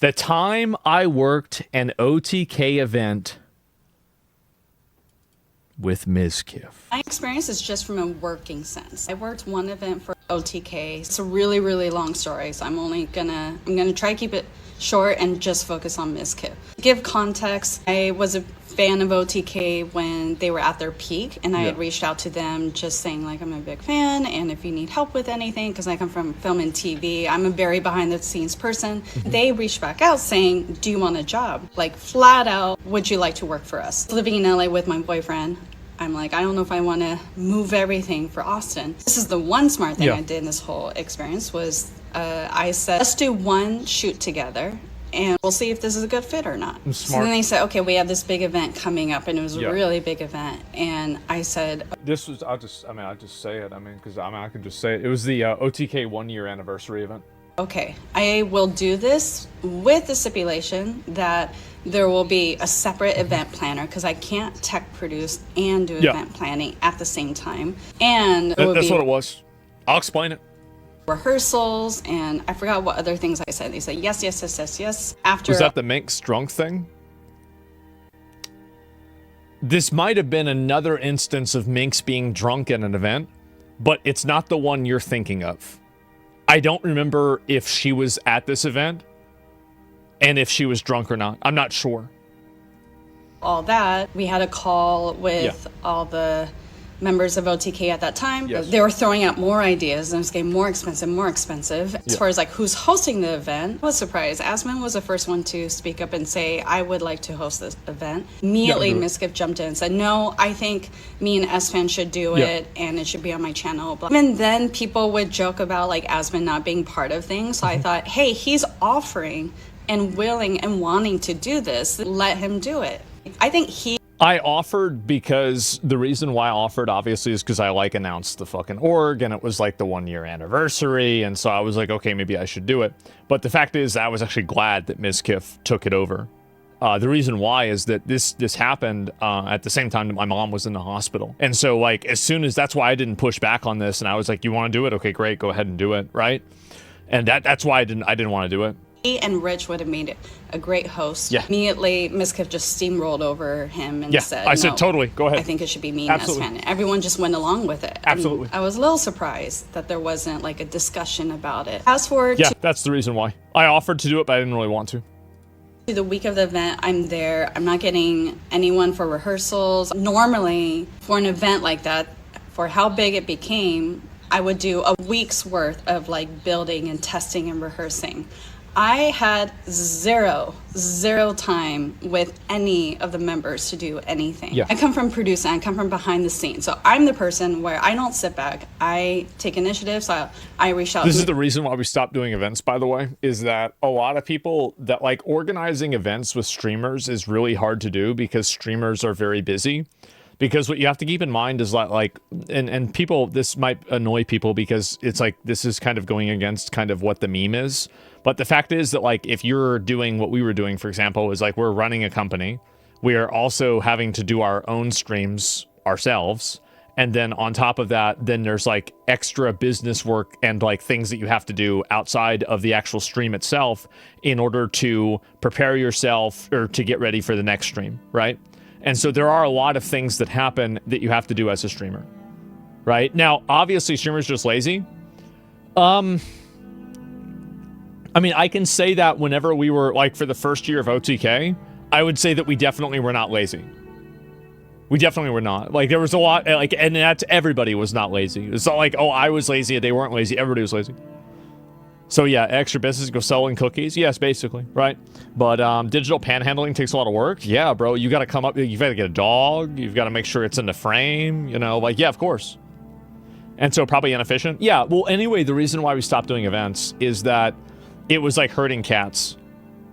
The time I worked an OTK event with Ms. Kiff. My experience is just from a working sense. I worked one event for OTK. It's a really, really long story, so I'm gonna try to keep it short and just focus on Ms. Kiff. Give context, I was a fan of OTK when they were at their peak, and I had reached out to them just saying like, I'm a big fan, and if you need help with anything, because I come from film and TV, I'm a very behind the scenes person. They reached back out saying, do you want a job? Like flat out, would you like to work for us? Living in LA with my boyfriend, I'm like, I don't know if I want to move everything for Austin. This is the one smart thing I did in this whole experience was I said, let's do one shoot together and we'll see if this is a good fit or not. So then they said, okay, we have this big event coming up, and it was a really big event. And I said, this was, I'll just say it. Because I could just say it. It was the OTK 1-year anniversary event. Okay, I will do this with the stipulation that there will be a separate event planner because I can't tech produce and do event planning at the same time. And that's what it was. I'll explain it. Rehearsals, and I forgot what other things I said. They said yes, yes, yes, yes, yes. After was that the Minx drunk thing? This might have been another instance of Minx being drunk at an event, but it's not the one you're thinking of. I don't remember if she was at this event and if she was drunk or not. I'm not sure. All that, we had a call with all the members of OTK at that time. They were throwing out more ideas, and it was getting more expensive. As far as like who's hosting the event, I was surprised. Asmon was the first one to speak up and say, I would like to host this event. Immediately, Ms. Gift jumped in and said, no, I think me and Asmon should do it, and it should be on my channel. And then people would joke about like Asmon not being part of things. So I thought, hey, he's offering and willing and wanting to do this. Let him do it. I think I offered because the reason why I offered, obviously, is because I like announced the fucking org, and it was like the 1-year anniversary, and so I was like, okay, maybe I should do it. But the fact is, I was actually glad that Ms. Kiff took it over. The reason why is that this happened at the same time that my mom was in the hospital, and so like as soon as that's why I didn't push back on this, and I was like, you want to do it? Okay, great, go ahead and do it, right? And that's why I didn't want to do it. He and Rich would have made it a great host. Immediately, Ms. Kiff just steamrolled over him and said, I said, totally, go ahead. I think it should be me and Asmon. Everyone just went along with it. Absolutely. And I was a little surprised that there wasn't like a discussion about it. Fast forward to that's the reason why. I offered to do it, but I didn't really want to. The week of the event, I'm there. I'm not getting anyone for rehearsals. Normally, for an event like that, for how big it became, I would do a week's worth of like building and testing and rehearsing. I had zero time with any of the members to do anything. I come from producing, I come from behind the scenes. So I'm the person where I don't sit back. I take initiative, so I reach out. This is the reason why we stopped doing events, by the way, is that a lot of people that like organizing events with streamers is really hard to do because streamers are very busy. Because what you have to keep in mind is that like, and people, this might annoy people because it's like, this is kind of going against kind of what the meme is. But the fact is that like, if you're doing what we were doing, for example, is like, we're running a company. We are also having to do our own streams ourselves. And then on top of that, then there's like extra business work and like things that you have to do outside of the actual stream itself in order to prepare yourself or to get ready for the next stream, right? And so there are a lot of things that happen that you have to do as a streamer, right? Now, obviously, streamers are just lazy. I mean, I can say that whenever we were, like, for the first year of OTK, I would say that we definitely were not lazy. We definitely were not. Like, there was a lot, like, and that's, everybody was not lazy. It's not like, oh, I was lazy, they weren't lazy, everybody was lazy. So yeah, extra business, go selling cookies. Yes, basically, right? But digital panhandling takes a lot of work. Yeah, bro, you got to come up, you've got to get a dog. You've got to make sure it's in the frame, you know, like, yeah, of course. And so probably inefficient. Yeah, well, anyway, the reason why we stopped doing events is that it was like herding cats.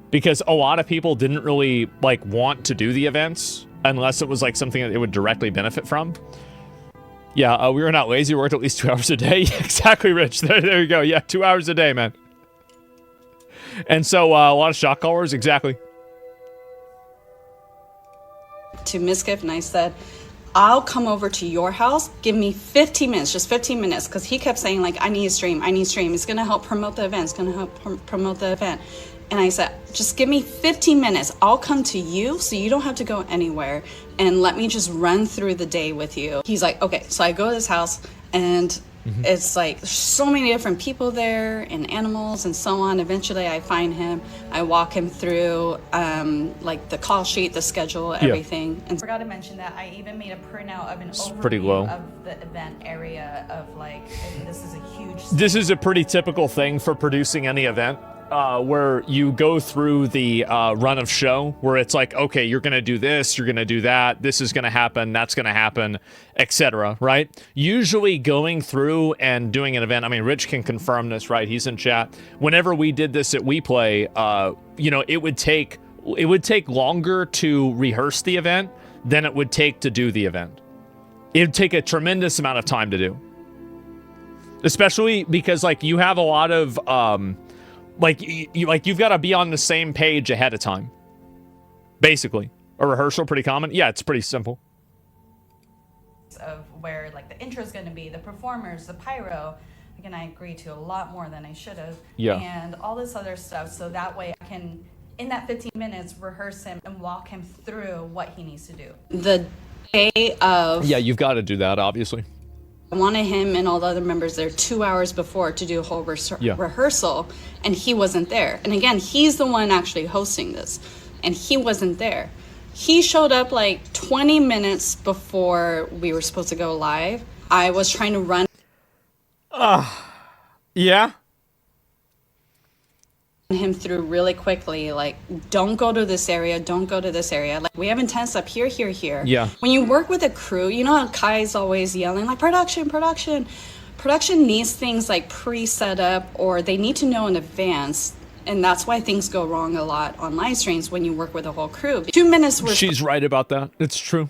Because a lot of people didn't really like want to do the events unless it was like something that they would directly benefit from. Yeah, we were not lazy. We worked at least 2 hours a day. Exactly, Rich. There you go. Yeah, 2 hours a day, man. And so a lot of shot callers. Exactly. To Ms. Gift, and I said, I'll come over to your house. Give me 15 minutes, just 15 minutes. Because he kept saying, like, I need a stream. I need a stream. It's going to help promote the event. It's going to help promote the event. And I said, just give me 15 minutes. I'll come to you so you don't have to go anywhere. And let me just run through the day with you. He's like, okay. So I go to his house and it's like so many different people there and animals and so on. Eventually I find him. I walk him through like the call sheet, the schedule, everything. And I forgot to mention that I even made a printout of an overview of the event area of like, and this is a huge... This is a pretty typical thing for producing any event. Where you go through the run of show, where it's like, okay, you're going to do this, you're going to do that, this is going to happen, that's going to happen, etc., right? Usually going through and doing an event, I mean, Rich can confirm this, right? He's in chat. Whenever we did this at We Play, you know, it would take longer to rehearse the event than it would take to do the event. It would take a tremendous amount of time to do. Especially because, like, you have a lot of... you've got to be on the same page ahead of time. Basically. A rehearsal, pretty common? Yeah, it's pretty simple. Of where, like, the intro is going to be, the performers, the pyro. Again, I agree to a lot more than I should have. Yeah. And all this other stuff, so that way I can, in that 15 minutes, rehearse him and walk him through what he needs to do. The day of... Yeah, you've got to do that, obviously. I wanted him and all the other members there 2 hours before to do a whole rehearsal, and he wasn't there. And again, he's the one actually hosting this, and he wasn't there. He showed up like 20 minutes before we were supposed to go live. I was trying to run. Yeah? Him through really quickly, like, don't go to this area, don't go to this area. Like, we have intense up here, here, here. Yeah. When you work with a crew, you know how Kai's always yelling, like, production, production. Production needs things, like, pre-set up, or they need to know in advance. And that's why things go wrong a lot on live streams when you work with a whole crew. 2 minutes were... She's right about that. It's true.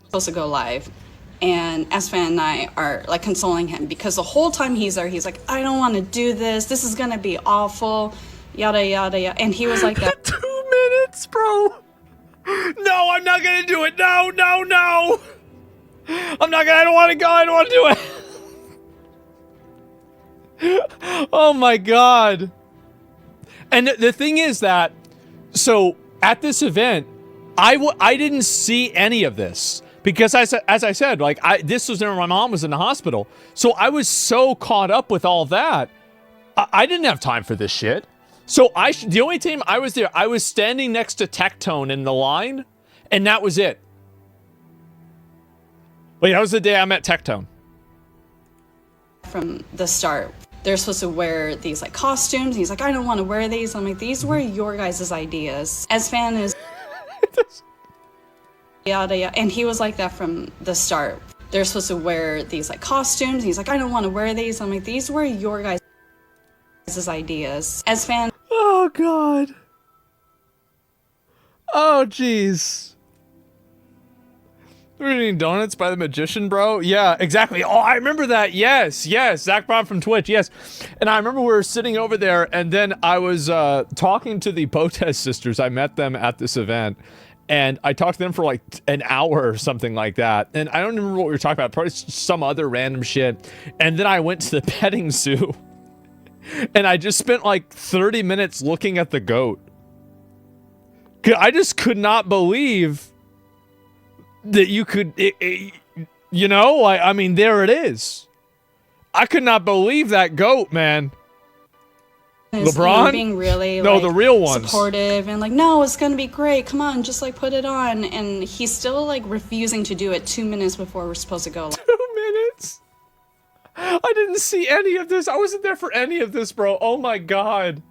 Supposed to go live. And Asfan and I are like consoling him because the whole time he's there, he's like, I don't want to do this. This is going to be awful. Yada, yada, yada. And he was like that. 2 minutes, bro. No, I'm not going to do it. No, no, no. I'm not going to, I don't want to go. I don't want to do it. Oh my God. And the thing is that, so at this event, I didn't see any of this. Because as I said, like, this was when my mom was in the hospital. So I was so caught up with all that. I didn't have time for this shit. So the only time I was there, I was standing next to Tectone in the line, and that was it. Wait, that was the day I met Tectone. From the start, they're supposed to wear these like costumes. He's like, I don't want to wear these. I'm like, these were your guys' ideas. Asfan is... Yada, yada. And he was like that from the start. They're supposed to wear these like costumes. He's like, I don't want to wear these. I'm like, these were your guys' ideas. Asfan. Oh God. Oh jeez. We're eating donuts by the magician, bro. Yeah, exactly. Oh, I remember that. Yes, yes. Zach Brown from Twitch. Yes. And I remember we were sitting over there, and then I was talking to the Botez sisters. I met them at this event. And I talked to them for like an hour or something like that. And I don't remember what we were talking about. Probably some other random shit. And then I went to the petting zoo. And I just spent like 30 minutes looking at the goat. I just could not believe that you could, you know, I mean, there it is. I could not believe that goat, man. LeBron? Being really, no, like, the real ones. Supportive and like, no, it's gonna be great. Come on, just like put it on. And he's still like refusing to do it 2 minutes before we're supposed to go. 2 minutes? I didn't see any of this. I wasn't there for any of this, bro. Oh my God.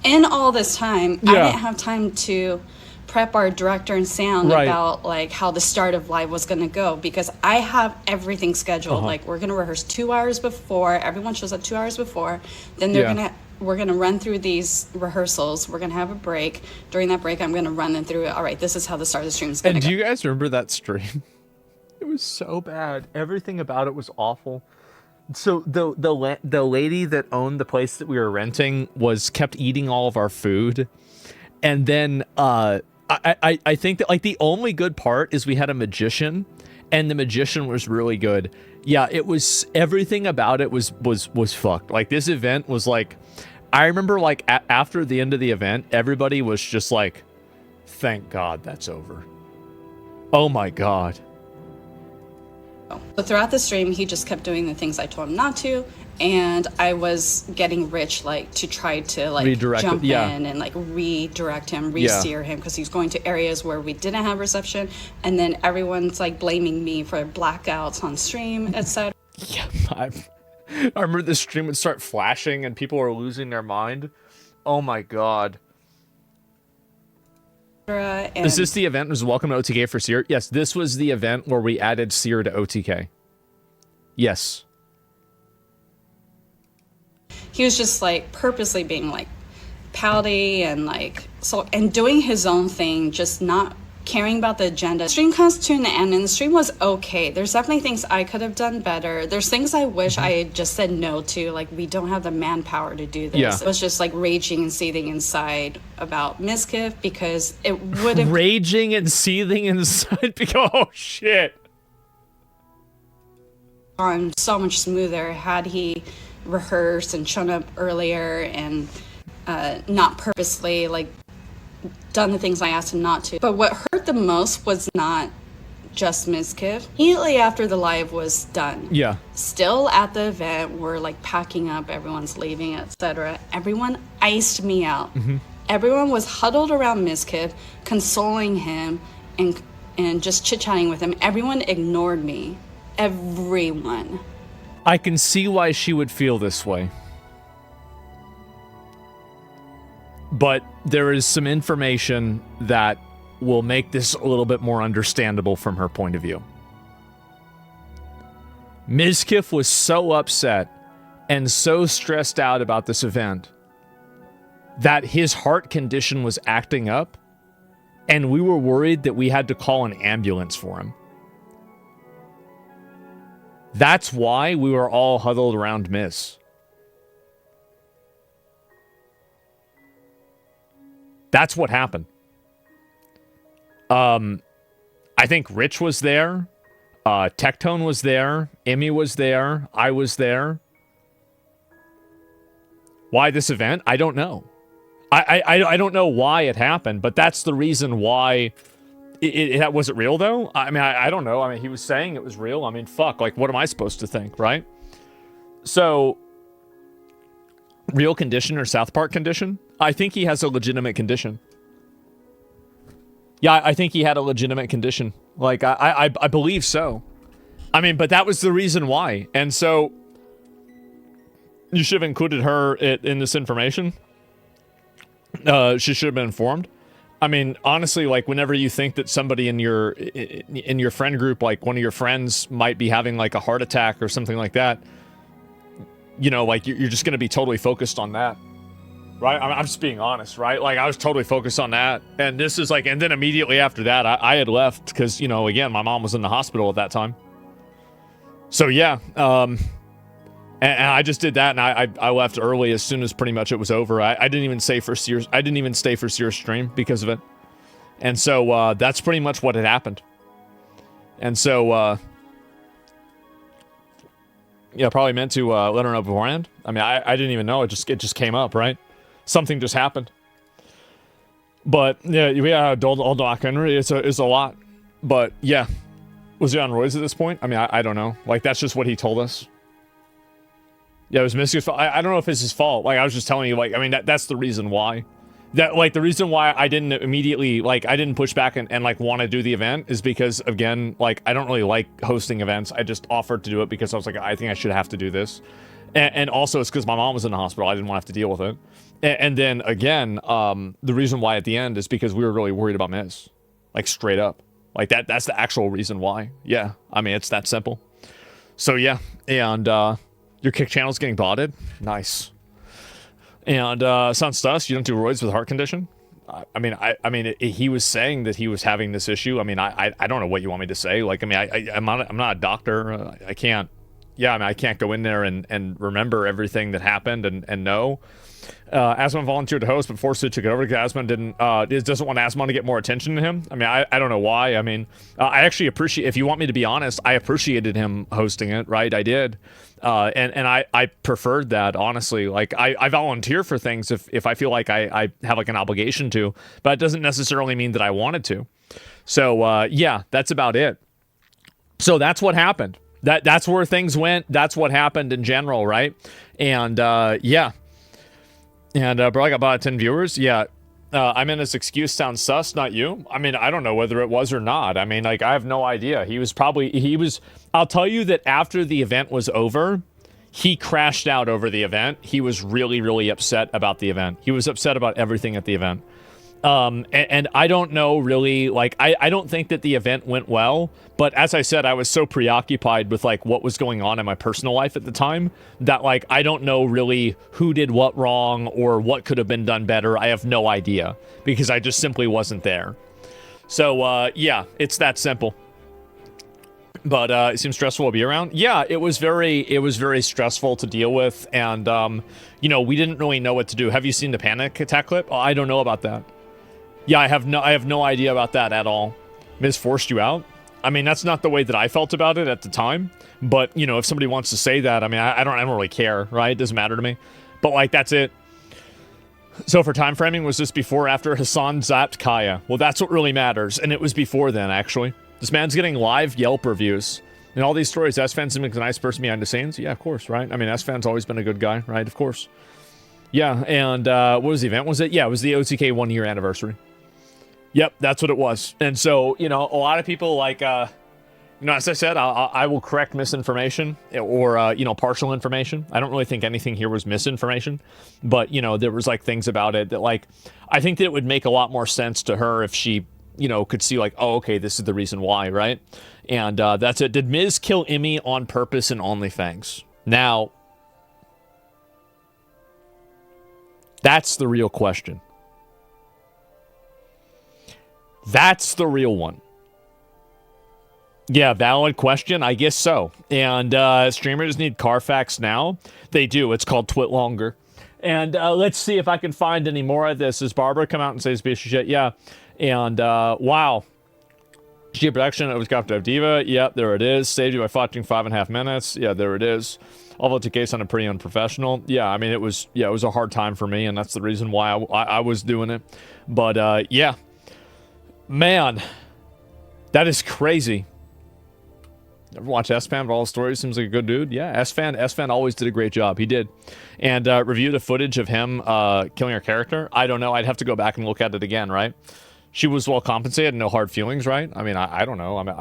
In all this time, yeah. I didn't have time to prep our director and sound right. about like how the start of live was gonna go because I have everything scheduled. Like we're gonna rehearse 2 hours before. Everyone shows up 2 hours before. Then we're gonna run through these rehearsals. We're gonna have a break. During that break, I'm gonna run them through. All right, this is how the start of the stream is gonna go. And do you guys remember that stream? It was so bad. Everything about it was awful. So the lady that owned the place that we were renting kept eating all of our food, and then I think that like the only good part is we had a magician, and the magician was really good. Yeah, it was, everything about it was fucked. Like, this event was like, I remember like after the end of the event, everybody was just like, thank God that's over. Oh my God. But throughout the stream, he just kept doing the things I told him not to, and I was getting rich, like, to try to, like, redirect jump it, yeah. in and, like, redirect him, re-steer him, because he's going to areas where we didn't have reception, and then everyone's, like, blaming me for blackouts on stream, etc. Yeah, I remember the stream would start flashing and people were losing their mind. Oh my God. Is this the event was Welcome to OTK for Seer? Yes, this was the event where we added Seer to OTK. Yes. He was just like purposely being like pouty and like and doing his own thing, just not caring about the agenda. The stream comes to an end and the stream was okay. There's definitely things I could have done better. There's things I wish I had just said no to, like we don't have the manpower to do this. Yeah. It was just like raging and seething inside about Miskiff because it would have raging and seething inside because oh shit. On so much smoother had he rehearsed and shown up earlier and not purposely like done the things I asked him not to. But what hurt the most was not just Miskiff. Immediately after the live was done, still at the event, we're like packing up, everyone's leaving, etc. Everyone iced me out. Everyone was huddled around Miskiff, consoling him and just chit-chatting with him. Everyone ignored me. Everyone. I can see why she would feel this way. But there is some information that will make this a little bit more understandable from her point of view. Miskiff was so upset and so stressed out about this event that his heart condition was acting up, and we were worried that we had to call an ambulance for him. That's why we were all huddled around Miss. That's what happened. I think Rich was there. Tectone was there. Emmy was there. I was there. Why this event? I don't know. I don't know why it happened, but that's the reason why. It was it real though? I mean, I don't know. I mean, he was saying it was real. I mean, fuck. Like, what am I supposed to think, right? So, real condition or South Park condition? I think he has a legitimate condition. Yeah, I think he had a legitimate condition. Like, I believe so. I mean, but that was the reason why. And so, you should have included her in this information. She should have been informed. I mean, honestly, like, whenever you think that somebody in your friend group, like, one of your friends might be having, like, a heart attack or something like that, you know, like, you're just going to be totally focused on that. Right? I'm just being honest, right? Like, I was totally focused on that. And this is like, and then immediately after that, I had left because, you know, again, my mom was in the hospital at that time. So, yeah. And I just did that, and I left early as soon as pretty much it was over. I didn't even stay for Sears. I didn't even stay for Sears stream because of it. And so, that's pretty much what had happened. And so, yeah, probably meant to let her know beforehand. I mean, I didn't even know. It just came up, right? Something just happened. But yeah, old Doc Henry is a lot. But yeah, was he on roids at this point? I mean, I don't know. Like, that's just what he told us. Yeah, it was Miskiff's fault. I don't know if it's his fault. Like, I was just telling you, like, I mean, that's the reason why. That, like, the reason why I didn't immediately, like, I didn't push back and like, want to do the event is because, again, like, I don't really like hosting events. I just offered to do it because I was like, I think I should have to do this. And also, it's because my mom was in the hospital. I didn't want to have to deal with it. And then, again, the reason why at the end is because we were really worried about Miz. Like, straight up. Like, that's the actual reason why. Yeah, I mean, it's that simple. So, yeah. And, your kick channel's getting botted? Nice. And, sounds sus. You don't do roids with heart condition? I mean, he was saying that he was having this issue. I mean, I don't know what you want me to say. Like, I mean, I'm not a doctor. I can't yeah, I mean, I can't go in there and remember everything that happened and know. Asmon volunteered to host, but forced to took it over because Asmon doesn't want Asmon to get more attention to him. I mean, I don't know why. I mean, I actually appreciate, if you want me to be honest, I appreciated him hosting it, right? I did. And I preferred that, honestly. Like, I volunteer for things if I feel like I have like an obligation to, but it doesn't necessarily mean that I wanted to. So, yeah, that's about it. So that's what happened. That's where things went. That's what happened in general, right? And, yeah. And, bro, I got about 10 viewers. Yeah. I mean, his excuse sounds sus, not you. I mean, I don't know whether it was or not. I mean, like, I have no idea. I'll tell you that after the event was over, he crashed out over the event. He was really, really upset about the event. He was upset about everything at the event. And I don't know really, like, I don't think that the event went well, but as I said, I was so preoccupied with, like, what was going on in my personal life at the time that, like, I don't know really who did what wrong or what could have been done better. I have no idea because I just simply wasn't there. So, yeah, it's that simple. But, it seems stressful to be around. Yeah, it was very stressful to deal with. And, you know, we didn't really know what to do. Have you seen the panic attack clip? Oh, I don't know about that. Yeah, I have no idea about that at all. Miz forced you out? I mean, that's not the way that I felt about it at the time. But, you know, if somebody wants to say that, I mean, I don't really care, right? It doesn't matter to me. But, like, that's it. So for time framing, was this before or after Hassan zapped Kaya? Well, that's what really matters. And it was before then, actually. This man's getting live Yelp reviews. In all these stories, S-Fan seems like a nice person behind the scenes. Yeah, of course, right? I mean, S-Fan's always been a good guy, right? Of course. Yeah, and what was the event? Was it? Yeah, it was the OTK 1 year anniversary. Yep, that's what it was. And so, you know, a lot of people, like, you know, as I said, I will correct misinformation or, you know, partial information. I don't really think anything here was misinformation. But, you know, there was, like, things about it that, like, I think that it would make a lot more sense to her if she, you know, could see, like, oh, okay, this is the reason why, right? And that's it. Did Miz kill Emmy on purpose in OnlyFans? Now, that's the real question. That's the real one. Yeah, valid question. I guess so. And streamers need Carfax now. They do. It's called Twit Longer. And let's see if I can find any more of this. Does Barbara come out and say this piece of shit? Yeah. And wow. G production. It was got to Diva. Yep, there it is. Saved you by watching 5.5 minutes. Yeah, there it is. Although the case sounded pretty unprofessional. Yeah, I mean, it was a hard time for me, and that's the reason why I was doing it. But yeah. Man, that is crazy. Ever watch S-Fan for all the stories? Seems like a good dude. Yeah, S-Fan always did a great job. He did. And review the footage of him killing her character. I don't know. I'd have to go back and look at it again, right? She was well compensated, no hard feelings, right? I mean, I don't know. I mean,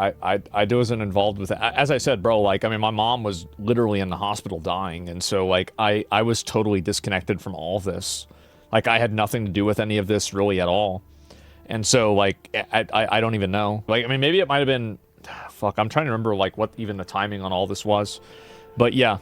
I wasn't involved with it. As I said, bro, like, I mean, my mom was literally in the hospital dying. And so, like, I was totally disconnected from all of this. Like, I had nothing to do with any of this really at all. And so, like, I don't even know. Like, I mean, maybe it might have been... Fuck, I'm trying to remember, like, what even the timing on all this was. But, yeah.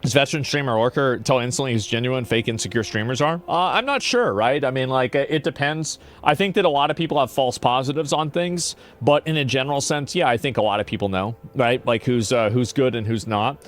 Does veteran streamer Orker tell instantly who's genuine, fake, insecure streamers are? I'm not sure, right? I mean, like, it depends. I think that a lot of people have false positives on things. But in a general sense, yeah, I think a lot of people know, right? Like, who's good and who's not.